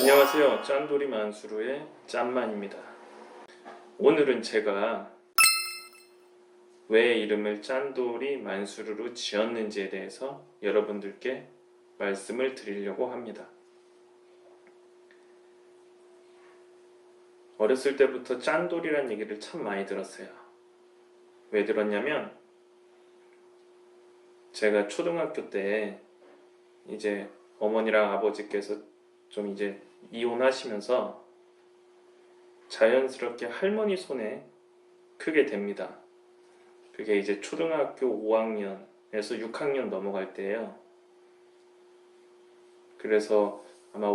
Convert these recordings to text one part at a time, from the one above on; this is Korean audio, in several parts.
안녕하세요. 짠돌이 만수르의 짠만입니다. 오늘은 제가 왜 이름을 짠돌이 만수르로 지었는지에 대해서 여러분들께 말씀을 드리려고 합니다. 어렸을 때부터 짠돌이란 얘기를 참 많이 들었어요. 왜 들었냐면 제가 초등학교 때 이제 어머니랑 아버지께서 좀 이제 이혼하시면서 자연스럽게 할머니 손에 크게 됩니다. 그게 이제 초등학교 5학년에서 6학년 넘어갈 때예요. 그래서 아마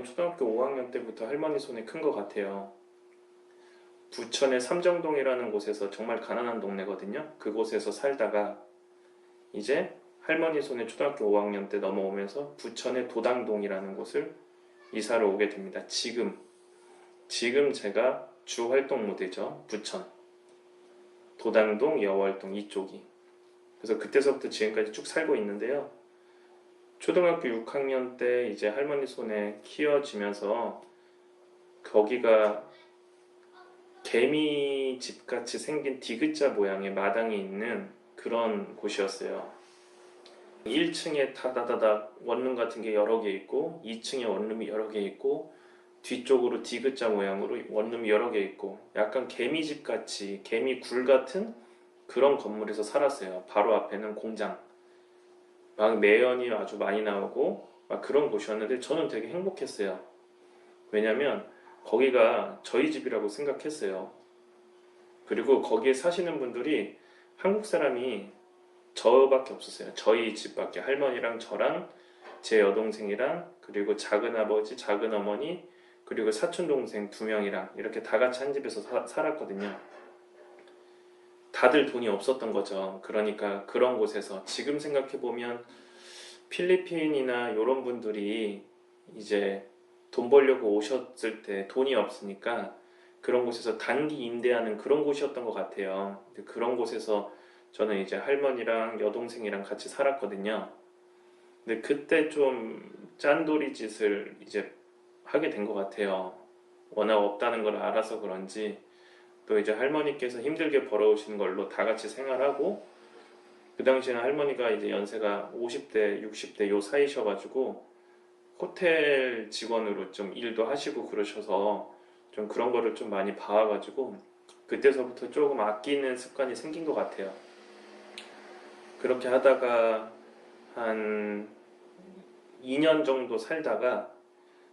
초등학교 5학년 때부터 할머니 손에 큰 것 같아요. 부천의 삼정동이라는 곳에서 정말 가난한 동네거든요. 그곳에서 살다가 이제 할머니 손에 초등학교 5학년 때 넘어오면서 부천의 도당동이라는 곳을 이사를 오게 됩니다. 지금 제가 주 활동 무대죠. 부천 도당동, 여월동 이쪽이. 그래서 그때서부터 지금까지 쭉 살고 있는데요. 초등학교 6학년 때 이제 할머니 손에 키워지면서 거기가 개미집 같이 생긴 디귿자 모양의 마당이 있는 그런 곳이었어요. 1층에 다다다닥 원룸 같은 게 여러 개 있고 2층에 원룸이 여러 개 있고 뒤쪽으로 디귿자 모양으로 원룸이 여러 개 있고 약간 개미집 같이 개미굴 같은 그런 건물에서 살았어요. 바로 앞에는 공장, 막 매연이 아주 많이 나오고 막 그런 곳이었는데 저는 되게 행복했어요. 왜냐면 거기가 저희 집이라고 생각했어요. 그리고 거기에 사시는 분들이 한국 사람이 저밖에 없었어요. 저희 집밖에. 할머니랑 저랑 제 여동생이랑 그리고 작은아버지, 작은어머니 그리고 사촌동생 2명이랑 이렇게 다 같이 한 집에서 살았거든요. 다들 돈이 없었던 거죠. 그러니까 그런 곳에서 지금 생각해보면 필리핀이나 이런 분들이 이제 돈 벌려고 오셨을 때 돈이 없으니까 그런 곳에서 단기 임대하는 그런 곳이었던 것 같아요. 그런 곳에서 저는 이제 할머니랑 여동생이랑 같이 살았거든요. 근데 그때 좀 짠돌이 짓을 이제 하게 된 것 같아요. 워낙 없다는 걸 알아서 그런지 또 이제 할머니께서 힘들게 벌어오신 걸로 다 같이 생활하고 그 당시에는 할머니가 이제 연세가 50대, 60대 요 사이셔가지고 호텔 직원으로 좀 일도 하시고 그러셔서 좀 그런 거를 좀 많이 봐와가지고 그때서부터 조금 아끼는 습관이 생긴 것 같아요. 그렇게 하다가 한 2년 정도 살다가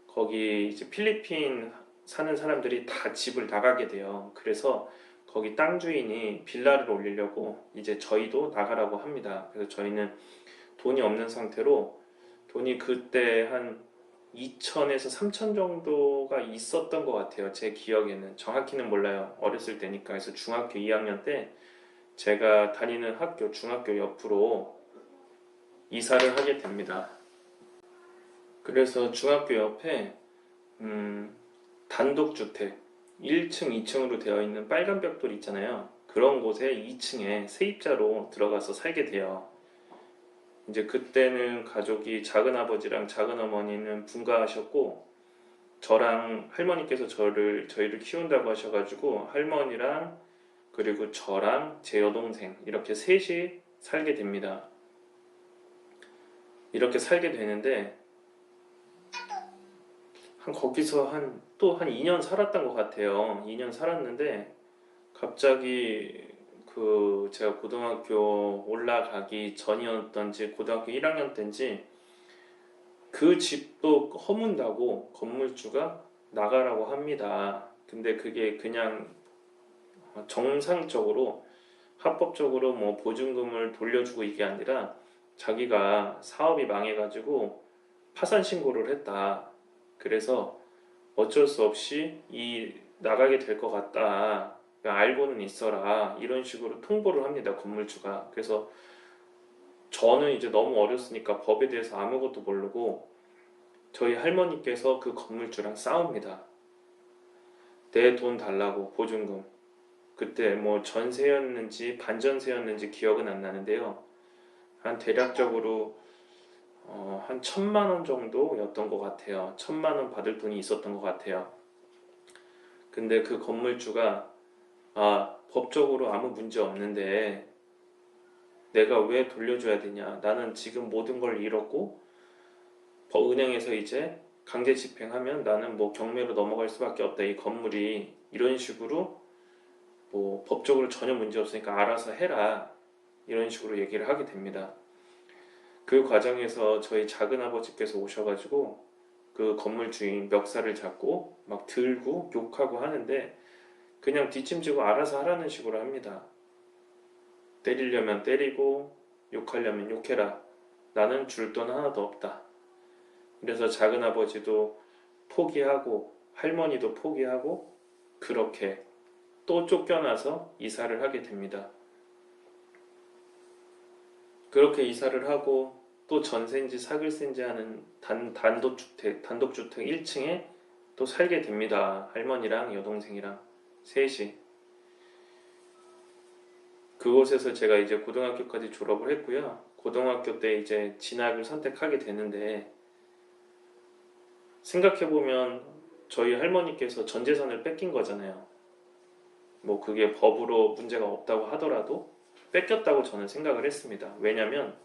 거기 이제 필리핀 사는 사람들이 다 집을 나가게 돼요. 그래서 거기 땅 주인이 빌라를 올리려고 이제 저희도 나가라고 합니다. 그래서 저희는 돈이 없는 상태로 돈이 그때 한 2천에서 3천 정도가 있었던 것 같아요. 제 기억에는. 정확히는 몰라요. 어렸을 때니까. 그래서 중학교 2학년 때 제가 다니는 학교, 중학교 옆으로 이사를 하게 됩니다. 그래서 중학교 옆에 단독주택 1층, 2층으로 되어 있는 빨간 벽돌 있잖아요. 그런 곳에 2층에 세입자로 들어가서 살게 돼요. 이제 그때는 가족이 작은아버지랑 작은어머니는 분가하셨고 저랑 할머니께서 저희를 키운다고 하셔가지고 할머니랑 그리고 저랑 제 여동생 이렇게 셋이 살게 됩니다. 이렇게 살게 되는데 거기서 또 한 2년 살았던 것 같아요. 2년 살았는데 갑자기 제가 고등학교 올라가기 전이었던지 고등학교 1학년 때인지 그 집도 허문다고 건물주가 나가라고 합니다. 근데 그게 그냥 정상적으로 합법적으로 뭐 보증금을 돌려주고 이게 아니라 자기가 사업이 망해가지고 파산 신고를 했다. 그래서 어쩔 수 없이 나가게 될 것 같다. 알고는 있어라. 이런 식으로 통보를 합니다. 건물주가. 그래서 저는 이제 너무 어렸으니까 법에 대해서 아무것도 모르고 저희 할머니께서 그 건물주랑 싸웁니다. 내 돈 달라고 보증금. 그때 뭐 전세였는지 반전세였는지 기억은 안 나는데요. 한 대략적으로 한 1,000만 원 정도였던 것 같아요. 1,000만 원 받을 돈이 있었던 것 같아요. 근데 그 건물주가 법적으로 아무 문제 없는데 내가 왜 돌려줘야 되냐? 나는 지금 모든 걸 잃었고 은행에서 이제 강제 집행하면 나는 뭐 경매로 넘어갈 수밖에 없다. 이 건물이 이런 식으로 뭐 법적으로 전혀 문제 없으니까 알아서 해라. 이런 식으로 얘기를 하게 됩니다. 그 과정에서 저희 작은 아버지께서 오셔가지고 그 건물 주인 멱살을 잡고 막 들고 욕하고 하는데 그냥 뒷짐지고 알아서 하라는 식으로 합니다. 때리려면 때리고 욕하려면 욕해라. 나는 줄 돈 하나도 없다. 그래서 작은 아버지도 포기하고 할머니도 포기하고 그렇게 또 쫓겨나서 이사를 하게 됩니다. 그렇게 이사를 하고 또 전세인지 사글세인지 하는 단독주택 1층에 또 살게 됩니다. 할머니랑 여동생이랑 셋이. 그곳에서 제가 이제 고등학교까지 졸업을 했고요. 고등학교 때 이제 진학을 선택하게 되는데 생각해보면 저희 할머니께서 전 재산을 뺏긴 거잖아요. 뭐 그게 법으로 문제가 없다고 하더라도 뺏겼다고 저는 생각을 했습니다. 왜냐면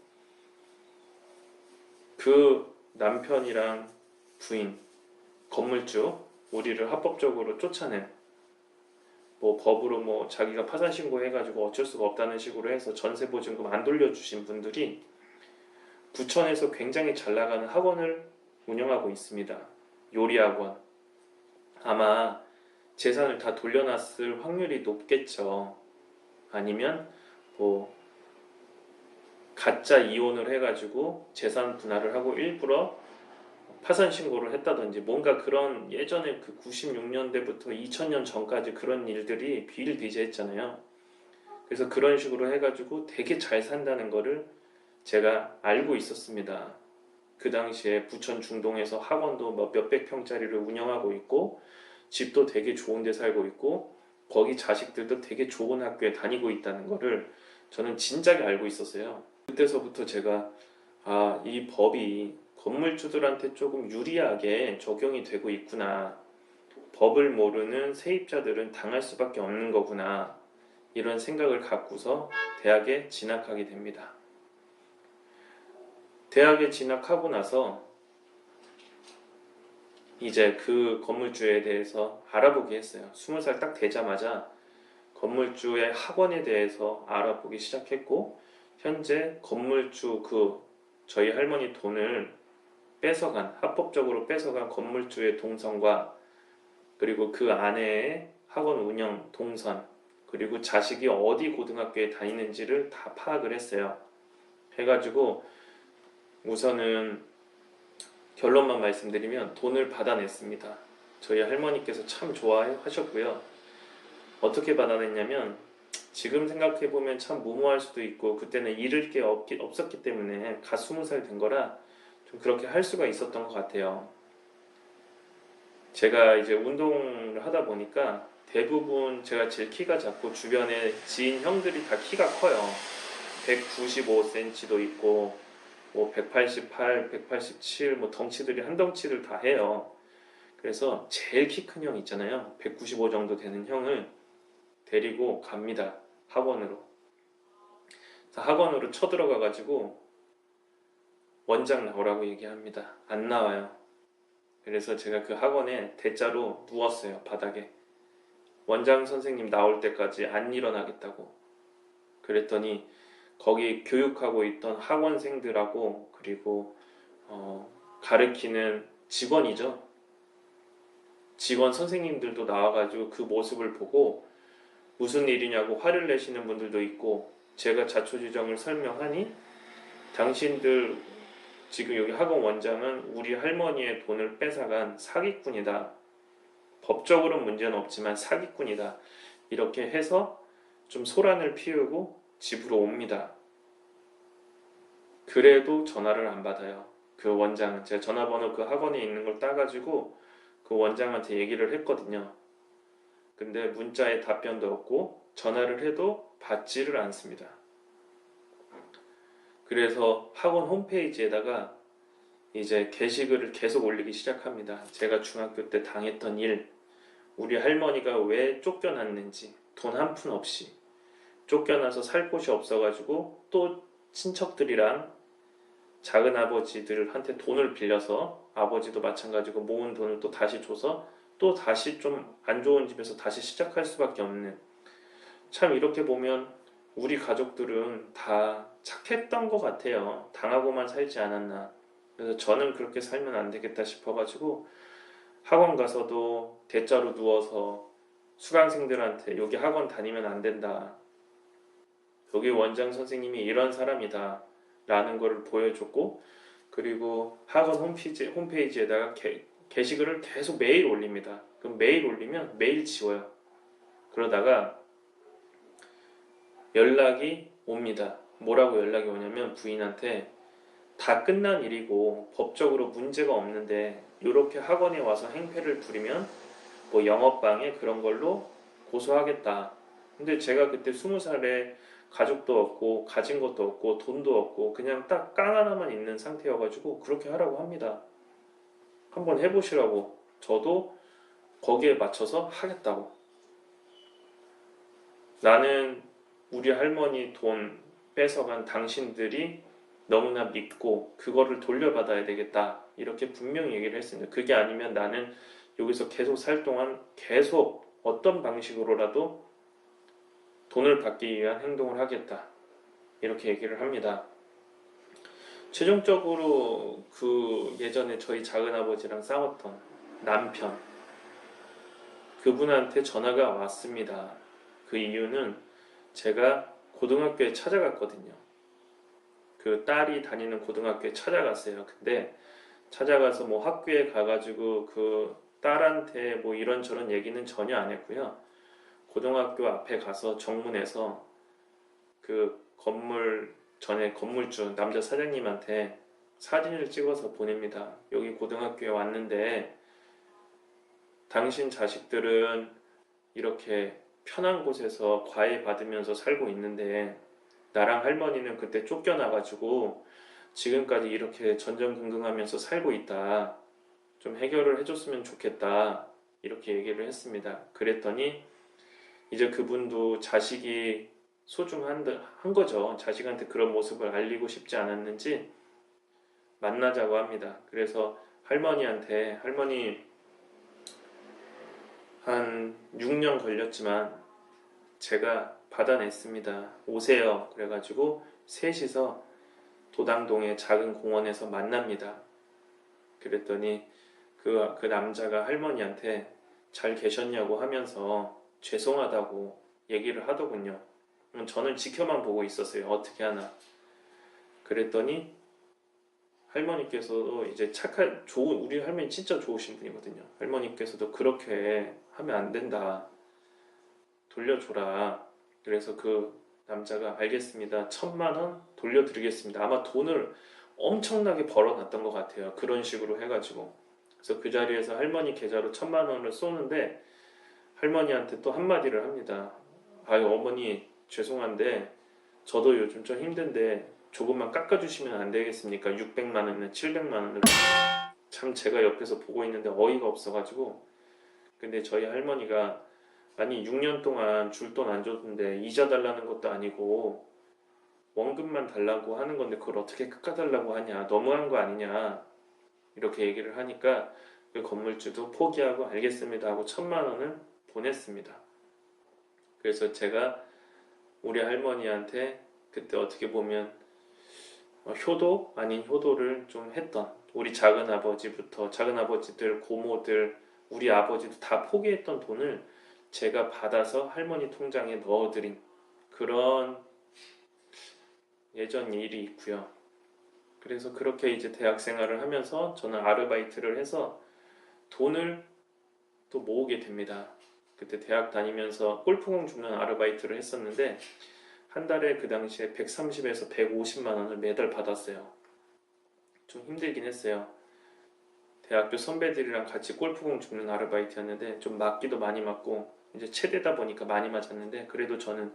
그 남편이랑 부인, 건물주, 우리를 합법적으로 쫓아낸 뭐 법으로 뭐 자기가 파산 신고해가지고 어쩔 수가 없다는 식으로 해서 전세 보증금 안 돌려주신 분들이 부천에서 굉장히 잘 나가는 학원을 운영하고 있습니다. 요리학원. 아마 재산을 다 돌려놨을 확률이 높겠죠. 아니면 뭐 가짜 이혼을 해가지고 재산 분할을 하고 일부러 파산 신고를 했다든지 뭔가 그런 예전에 그 96년대부터 2000년 전까지 그런 일들이 비일비재했잖아요. 그래서 그런 식으로 해가지고 되게 잘 산다는 거를 제가 알고 있었습니다. 그 당시에 부천 중동에서 학원도 뭐 몇백 평짜리를 운영하고 있고 집도 되게 좋은 데 살고 있고 거기 자식들도 되게 좋은 학교에 다니고 있다는 거를 저는 진작에 알고 있었어요. 그때서부터 제가 이 법이 건물주들한테 조금 유리하게 적용이 되고 있구나. 법을 모르는 세입자들은 당할 수밖에 없는 거구나. 이런 생각을 갖고서 대학에 진학하게 됩니다. 대학에 진학하고 나서 이제 그 건물주에 대해서 알아보기 했어요. 20살 딱 되자마자 건물주의 학원에 대해서 알아보기 시작했고 현재 건물주 저희 할머니 돈을 합법적으로 뺏어간 건물주의 동선과 그리고 그 아내의 학원 운영 동선 그리고 자식이 어디 고등학교에 다니는지를 다 파악을 했어요. 해가지고 우선은 결론만 말씀드리면 돈을 받아냈습니다. 저희 할머니께서 참 좋아하셨고요. 어떻게 받아냈냐면 지금 생각해보면 참 무모할 수도 있고 그때는 잃을 게 없었기 때문에 갓 20살 된 거라 좀 그렇게 할 수가 있었던 것 같아요. 제가 이제 운동을 하다 보니까 대부분 제가 제일 키가 작고 주변에 지인 형들이 다 키가 커요. 195cm도 있고 뭐 188, 187 뭐 덩치들이 한 덩치를 다 해요. 그래서 제일 키 큰 형 있잖아요. 195 정도 되는 형을 데리고 갑니다. 학원으로. 학원으로 쳐들어가 가지고 원장 나오라고 얘기합니다. 안 나와요. 그래서 제가 그 학원에 대자로 누웠어요. 바닥에. 원장 선생님 나올 때까지 안 일어나겠다고. 그랬더니 거기 교육하고 있던 학원생들하고 그리고 가르치는 직원이죠. 직원 선생님들도 나와가지고 그 모습을 보고 무슨 일이냐고 화를 내시는 분들도 있고 제가 자초지종을 설명하니 당신들 지금 여기 학원 원장은 우리 할머니의 돈을 뺏어간 사기꾼이다. 법적으로는 문제는 없지만 사기꾼이다. 이렇게 해서 좀 소란을 피우고 집으로 옵니다. 그래도 전화를 안 받아요. 그 원장은 제가 전화번호 그 학원에 있는 걸 따가지고 그 원장한테 얘기를 했거든요. 근데 문자에 답변도 없고 전화를 해도 받지를 않습니다. 그래서 학원 홈페이지에다가 이제 게시글을 계속 올리기 시작합니다. 제가 중학교 때 당했던 일, 우리 할머니가 왜 쫓겨났는지, 돈 한 푼 없이 쫓겨나서 살 곳이 없어가지고 또 친척들이랑 작은 아버지들한테 돈을 빌려서 아버지도 마찬가지고 모은 돈을 또 다시 줘서 또 다시 좀 안 좋은 집에서 다시 시작할 수밖에 없는, 참 이렇게 보면 우리 가족들은 다 착했던 것 같아요. 당하고만 살지 않았나. 그래서 저는 그렇게 살면 안 되겠다 싶어가지고 학원 가서도 대자로 누워서 수강생들한테 여기 학원 다니면 안 된다. 여기 원장 선생님이 이런 사람이다. 라는 거를 보여줬고, 그리고 학원 홈페이지에다가 게시글을 계속 매일 올립니다. 그럼 매일 올리면 매일 지워요. 그러다가 연락이 옵니다. 뭐라고 연락이 오냐면 부인한테 다 끝난 일이고 법적으로 문제가 없는데 이렇게 학원에 와서 행패를 부리면 뭐 영업방해 그런 걸로 고소하겠다. 근데 제가 그때 20살에 가족도 없고 가진 것도 없고 돈도 없고 그냥 딱 깡 하나만 있는 상태여가지고 그렇게 하라고 합니다. 한번 해보시라고. 저도 거기에 맞춰서 하겠다고. 나는 우리 할머니 돈 뺏어간 당신들이 너무나 믿고 그거를 돌려받아야 되겠다. 이렇게 분명히 얘기를 했습니다. 그게 아니면 나는 여기서 계속 살 동안 계속 어떤 방식으로라도 돈을 받기 위한 행동을 하겠다. 이렇게 얘기를 합니다. 최종적으로 그 예전에 저희 작은아버지랑 싸웠던 남편, 그분한테 전화가 왔습니다. 그 이유는 제가 고등학교에 찾아갔거든요. 그 딸이 다니는 고등학교에 찾아갔어요. 근데 찾아가서 뭐 학교에 가가지고 그 딸한테 뭐 이런저런 얘기는 전혀 안 했고요. 고등학교 앞에 가서 정문에서 그 건물 전에 건물주 남자 사장님한테 사진을 찍어서 보냅니다. 여기 고등학교에 왔는데 당신 자식들은 이렇게 편한 곳에서 과외 받으면서 살고 있는데 나랑 할머니는 그때 쫓겨나가지고 지금까지 이렇게 전전긍긍하면서 살고 있다. 좀 해결을 해줬으면 좋겠다. 이렇게 얘기를 했습니다. 그랬더니 이제 그분도 자식이 소중한 거죠. 자식한테 그런 모습을 알리고 싶지 않았는지 만나자고 합니다. 그래서 할머니한테 할머니 한 6년 걸렸지만 제가 받아냈습니다. 오세요. 그래가지고 셋이서 도당동의 작은 공원에서 만납니다. 그랬더니 그 남자가 할머니한테 잘 계셨냐고 하면서 죄송하다고 얘기를 하더군요. 저는 지켜만 보고 있었어요. 어떻게 하나. 그랬더니 할머니께서도 이제 우리 할머니 진짜 좋으신 분이거든요. 할머니께서도 그렇게 하면 안 된다. 돌려줘라. 그래서 그 남자가 알겠습니다. 1,000만 원 돌려드리겠습니다. 아마 돈을 엄청나게 벌어놨던 것 같아요. 그런 식으로 해가지고. 그래서 그 자리에서 할머니 계좌로 1,000만 원을 쏘는데 할머니한테 또 한마디를 합니다. 아유 어머니 죄송한데 저도 요즘 좀 힘든데 조금만 깎아주시면 안 되겠습니까? 600만 원이나 700만 원을. 참 제가 옆에서 보고 있는데 어이가 없어가지고. 근데 저희 할머니가 아니 6년 동안 줄 돈 안 줬는데 이자 달라는 것도 아니고 원금만 달라고 하는 건데 그걸 어떻게 깎아달라고 하냐, 너무한 거 아니냐, 이렇게 얘기를 하니까 그 건물주도 포기하고 알겠습니다 하고 1,000만 원을 보냈습니다. 그래서 제가 우리 할머니한테 그때 어떻게 보면 효도 아닌 효도를 좀 했던, 우리 작은아버지부터 작은아버지들, 고모들, 우리 아버지도 다 포기했던 돈을 제가 받아서 할머니 통장에 넣어드린 그런 예전 일이 있고요. 그래서 그렇게 이제 대학 생활을 하면서 저는 아르바이트를 해서 돈을 또 모으게 됩니다. 그때 대학 다니면서 골프공 줍는 아르바이트를 했었는데 한 달에 그 당시에 130에서 150만 원을 매달 받았어요. 좀 힘들긴 했어요. 대학교 선배들이랑 같이 골프공 줍는 아르바이트였는데 좀 맞기도 많이 맞고 이제 체대다 보니까 많이 맞았는데 그래도 저는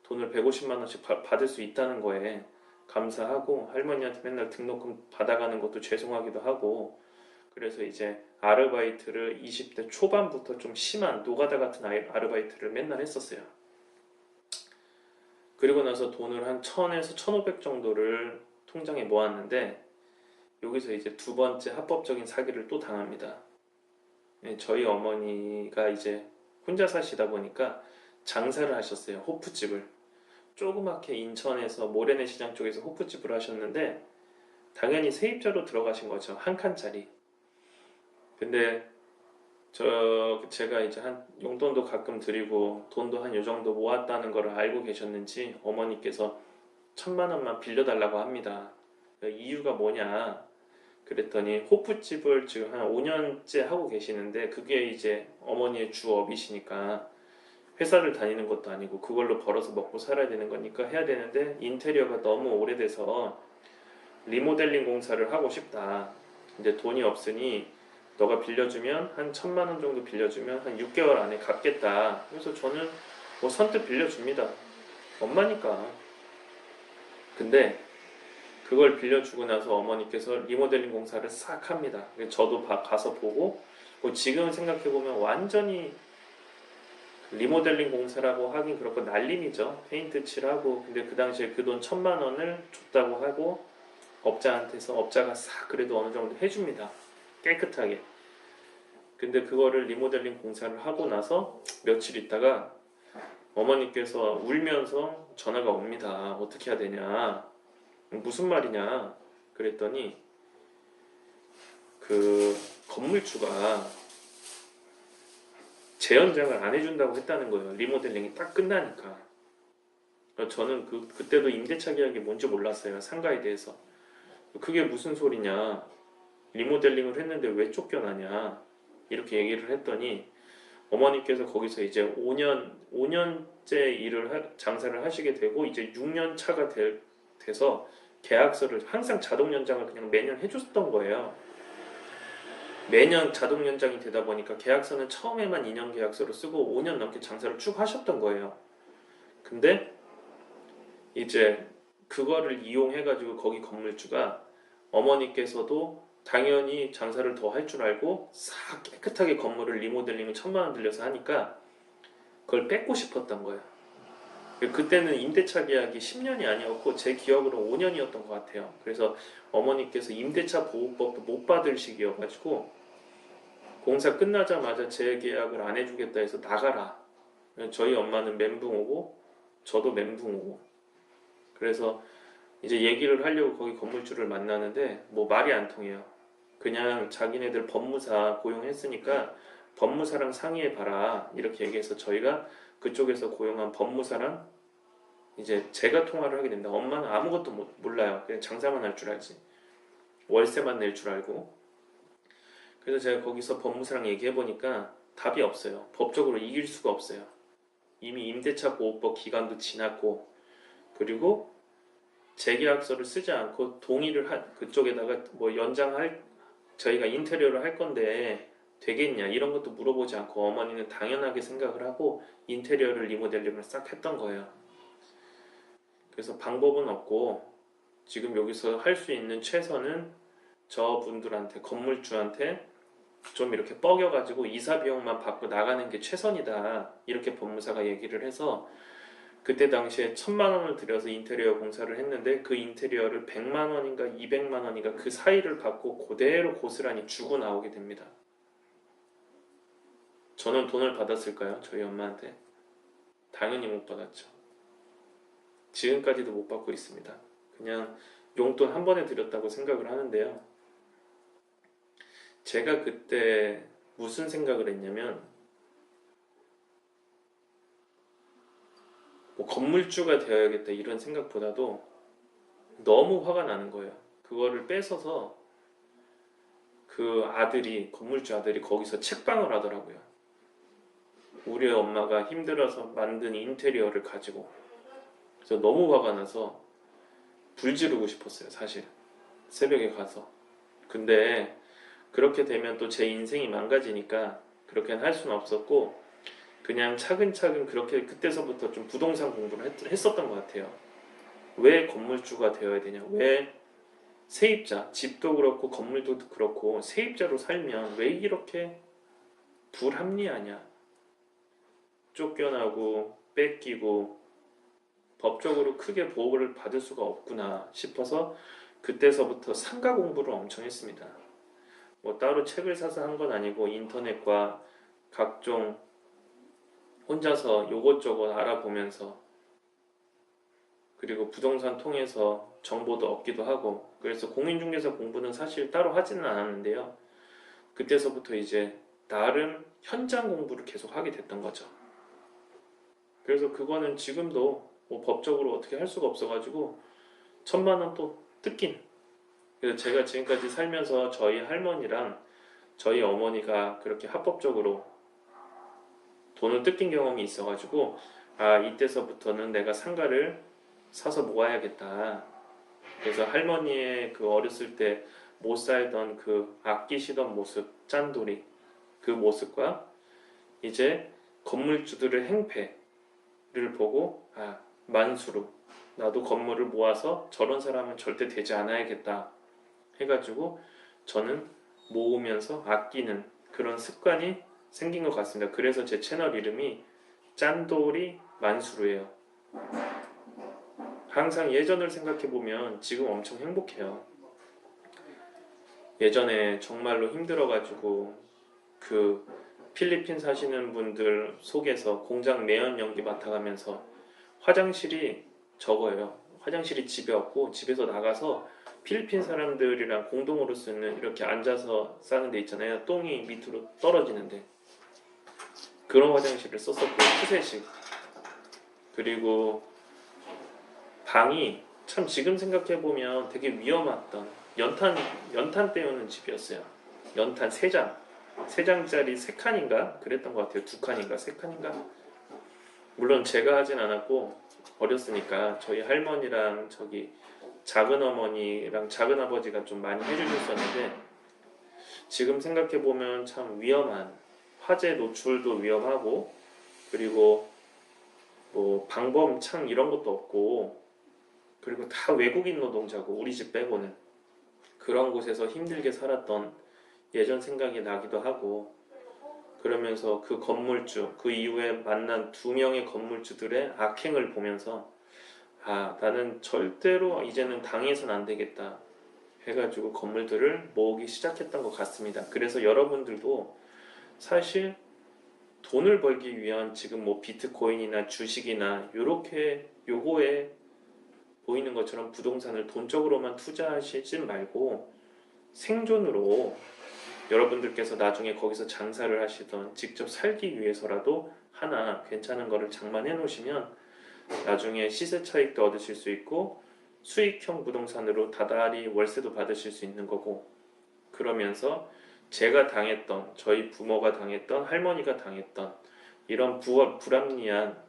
돈을 150만 원씩 받을 수 있다는 거에 감사하고 할머니한테 맨날 등록금 받아가는 것도 죄송하기도 하고 그래서 이제 아르바이트를 20대 초반부터 좀 심한 노가다 같은 아르바이트를 맨날 했었어요. 그리고 나서 돈을 한 1000에서 1500 정도를 통장에 모았는데 여기서 이제 두 번째 합법적인 사기를 또 당합니다. 저희 어머니가 이제 혼자 사시다 보니까 장사를 하셨어요. 호프집을. 조그맣게 인천에서 모래내 시장 쪽에서 호프집을 하셨는데 당연히 세입자로 들어가신 거죠. 한 칸짜리. 근데 제가 이제 한 용돈도 가끔 드리고 돈도 한 요 정도 모았다는 걸 알고 계셨는지 어머니께서 1000만 원만 빌려달라고 합니다. 이유가 뭐냐? 그랬더니 호프집을 지금 한 5년째 하고 계시는데 그게 이제 어머니의 주업이시니까 회사를 다니는 것도 아니고 그걸로 벌어서 먹고 살아야 되는 거니까 해야 되는데 인테리어가 너무 오래돼서 리모델링 공사를 하고 싶다. 이제 돈이 없으니 너가 빌려주면 한 1000만 원 정도 빌려주면 한 6개월 안에 갚겠다. 그래서 저는 뭐 선뜻 빌려줍니다. 엄마니까. 근데 그걸 빌려주고 나서 어머니께서 리모델링 공사를 싹 합니다. 저도 가서 보고 뭐 지금 생각해보면 완전히 리모델링 공사라고 하긴 그렇고 날림이죠. 페인트 칠하고. 근데 그 당시에 그 돈 1000만 원을 줬다고 하고 업자한테서 업자가 싹 그래도 어느 정도 해줍니다. 깨끗하게. 근데 그거를 리모델링 공사를 하고 나서 며칠 있다가 어머니께서 울면서 전화가 옵니다. 어떻게 해야 되냐? 무슨 말이냐? 그랬더니 그 건물주가 재연장을 안 해준다고 했다는 거예요. 리모델링이 딱 끝나니까. 저는 그때도 임대차 계약이 뭔지 몰랐어요. 상가에 대해서. 그게 무슨 소리냐? 리모델링을 했는데 왜 쫓겨나냐? 이렇게 얘기를 했더니 어머니께서 거기서 이제 5년째 장사를 하시게 되고 이제 6년 차가 돼서 계약서를 항상 자동 연장을 그냥 매년 해줬던 거예요. 매년 자동 연장이 되다 보니까 계약서는 처음에만 2년 계약서로 쓰고 5년 넘게 장사를 쭉 하셨던 거예요. 근데 이제 그거를 이용해가지고 거기 건물주가 어머니께서도 당연히 장사를 더 할 줄 알고 싹 깨끗하게 건물을 리모델링을 1000만 원 들여서 하니까 그걸 뺏고 싶었던 거예요. 그때는 임대차 계약이 10년이 아니었고 제 기억으로 5년이었던 것 같아요. 그래서 어머니께서 임대차 보호법도 못 받을 시기여가지고 공사 끝나자마자 재계약을 안 해주겠다 해서 나가라. 저희 엄마는 멘붕 오고 저도 멘붕 오고 그래서 이제 얘기를 하려고 거기 건물주를 만나는데 뭐 말이 안 통해요. 그냥 자기네들 법무사 고용했으니까 법무사랑 상의해봐라 이렇게 얘기해서 저희가 그쪽에서 고용한 법무사랑 이제 제가 통화를 하게 된다. 엄마는 아무것도 몰라요. 그냥 장사만 할 줄 알지. 월세만 낼 줄 알고. 그래서 제가 거기서 법무사랑 얘기해보니까 답이 없어요. 법적으로 이길 수가 없어요. 이미 임대차 보호법 기간도 지났고 그리고 재계약서를 쓰지 않고 동의를 그쪽에다가 뭐 저희가 인테리어를 할 건데 되겠냐 이런 것도 물어보지 않고 어머니는 당연하게 생각을 하고 인테리어를 리모델링을 싹 했던 거예요. 그래서 방법은 없고 지금 여기서 할 수 있는 최선은 저분들한테 건물주한테 좀 이렇게 뻐겨가지고 이사 비용만 받고 나가는 게 최선이다 이렇게 법무사가 얘기를 해서 그때 당시에 1000만 원을 들여서 인테리어 공사를 했는데 그 인테리어를 100만 원인가 200만 원인가 그 사이를 받고 그대로 고스란히 주고 나오게 됩니다. 저는 돈을 받았을까요? 저희 엄마한테? 당연히 못 받았죠. 지금까지도 못 받고 있습니다. 그냥 용돈 한 번에 드렸다고 생각을 하는데요. 제가 그때 무슨 생각을 했냐면 뭐 건물주가 되어야겠다 이런 생각보다도 너무 화가 나는 거예요. 그거를 뺏어서 그 건물주 아들이 거기서 책방을 하더라고요. 우리 엄마가 힘들어서 만든 인테리어를 가지고. 그래서 너무 화가 나서 불 지르고 싶었어요, 사실. 새벽에 가서. 근데 그렇게 되면 또 제 인생이 망가지니까 그렇게는 할 수는 없었고 그냥 차근차근 그렇게 그때서부터 좀 부동산 공부를 했었던 것 같아요. 왜 건물주가 되어야 되냐? 왜 세입자, 집도 그렇고 건물도 그렇고 세입자로 살면 왜 이렇게 불합리하냐? 쫓겨나고 뺏기고 법적으로 크게 보호를 받을 수가 없구나 싶어서 그때서부터 상가 공부를 엄청 했습니다. 뭐 따로 책을 사서 한 건 아니고 인터넷과 각종 혼자서 요것저것 알아보면서 그리고 부동산 통해서 정보도 얻기도 하고 그래서 공인중개사 공부는 사실 따로 하지는 않았는데요. 그때서부터 이제 나름 현장 공부를 계속 하게 됐던 거죠. 그래서 그거는 지금도 뭐 법적으로 어떻게 할 수가 없어가지고 1,000만 원 또 뜯긴. 그래서 제가 지금까지 살면서 저희 할머니랑 저희 어머니가 그렇게 합법적으로 돈을 뜯긴 경험이 있어가지고 아 이때서부터는 내가 상가를 사서 모아야겠다. 그래서 할머니의 그 어렸을 때 못 살던 그 아끼시던 모습, 짠돌이 그 모습과 이제 건물주들의 행패를 보고 아 만수로 나도 건물을 모아서 저런 사람은 절대 되지 않아야겠다 해가지고 저는 모으면서 아끼는 그런 습관이 생긴 것 같습니다. 그래서 제 채널 이름이 짠돌이 만수르예요. 항상 예전을 생각해보면 지금 엄청 행복해요. 예전에 정말로 힘들어가지고 그 필리핀 사시는 분들 속에서 공장 매연 연기 맡아가면서 화장실이 적어요. 화장실이 집에 없고 집에서 나가서 필리핀 사람들이랑 공동으로 쓰는 이렇게 앉아서 싸는 데 있잖아요. 똥이 밑으로 떨어지는데 그런 화장실을 썼었고 푸세식 그리고 방이 참 지금 생각해보면 되게 위험했던 연탄 때우는 집이었어요. 연탄 3장짜리 3칸인가 그랬던 것 같아요. 2칸인가 3칸인가 물론 제가 하진 않았고 어렸으니까 저희 할머니랑 저기 작은 어머니랑 작은 아버지가 좀 많이 해주셨었는데 지금 생각해보면 참 위험한 화재 노출도 위험하고 그리고 뭐 방범 창 이런 것도 없고 그리고 다 외국인 노동자고 우리 집 빼고는 그런 곳에서 힘들게 살았던 예전 생각이 나기도 하고 그러면서 그 건물주 그 이후에 만난 2명의 건물주들의 악행을 보면서 아 나는 절대로 이제는 당해선 안 되겠다 해가지고 건물들을 모으기 시작했던 것 같습니다. 그래서 여러분들도 사실 돈을 벌기 위한 지금 뭐 비트코인이나 주식이나 요렇게 요거에 보이는 것처럼 부동산을 돈적으로만 투자하시지 말고 생존으로 여러분들께서 나중에 거기서 장사를 하시던 직접 살기 위해서라도 하나 괜찮은 거를 장만해 놓으시면 나중에 시세 차익도 얻으실 수 있고 수익형 부동산으로 다달이 월세도 받으실 수 있는 거고 그러면서 제가 당했던 저희 부모가 당했던 할머니가 당했던 이런 불합리한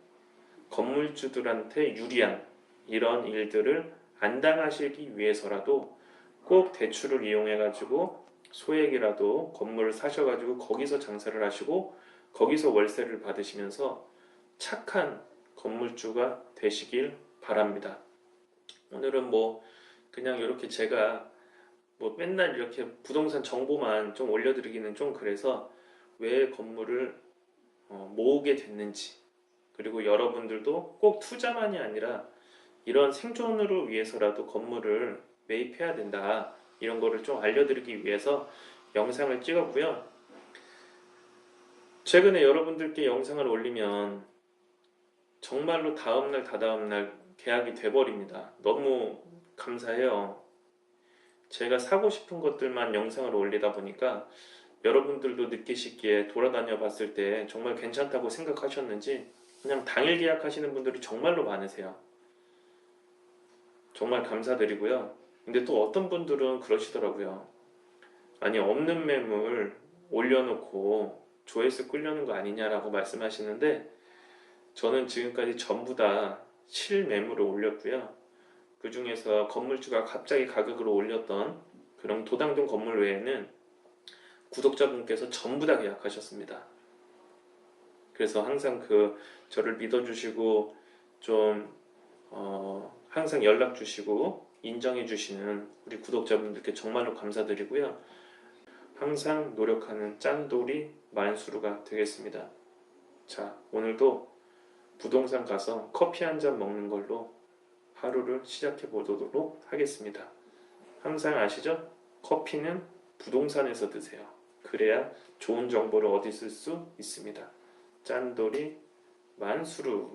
건물주들한테 유리한 이런 일들을 안 당하시기 위해서라도 꼭 대출을 이용해 가지고 소액이라도 건물을 사셔가지고 거기서 장사를 하시고 거기서 월세를 받으시면서 착한 건물주가 되시길 바랍니다. 오늘은 뭐 그냥 이렇게 제가 뭐 맨날 이렇게 부동산 정보만 좀 올려드리기는 좀 그래서 왜 건물을 모으게 됐는지 그리고 여러분들도 꼭 투자만이 아니라 이런 생존을 위해서라도 건물을 매입해야 된다 이런 거를 좀 알려드리기 위해서 영상을 찍었고요. 최근에 여러분들께 영상을 올리면 정말로 다음날 다다음날 계약이 돼버립니다. 너무 감사해요. 제가 사고 싶은 것들만 영상을 올리다 보니까 여러분들도 느끼시기에 돌아다녀 봤을 때 정말 괜찮다고 생각하셨는지 그냥 당일 계약하시는 분들이 정말로 많으세요. 정말 감사드리고요. 근데 또 어떤 분들은 그러시더라고요. 아니 없는 매물 올려놓고 조회수 끌려는 거 아니냐라고 말씀하시는데 저는 지금까지 전부 다 실매물을 올렸고요. 그 중에서 건물주가 갑자기 가격을 올렸던 그런 도당동 건물 외에는 구독자분께서 전부 다 계약하셨습니다. 그래서 항상 그 저를 믿어주시고 좀 항상 연락 주시고 인정해 주시는 우리 구독자분들께 정말로 감사드리고요. 항상 노력하는 짠돌이 만수르가 되겠습니다. 자, 오늘도 부동산 가서 커피 한 잔 먹는 걸로 하루를 시작해 보도록 하겠습니다. 항상 아시죠? 커피는 부동산에서 드세요. 그래야 좋은 정보를 얻으실 수 있습니다. 짠돌이 만수르.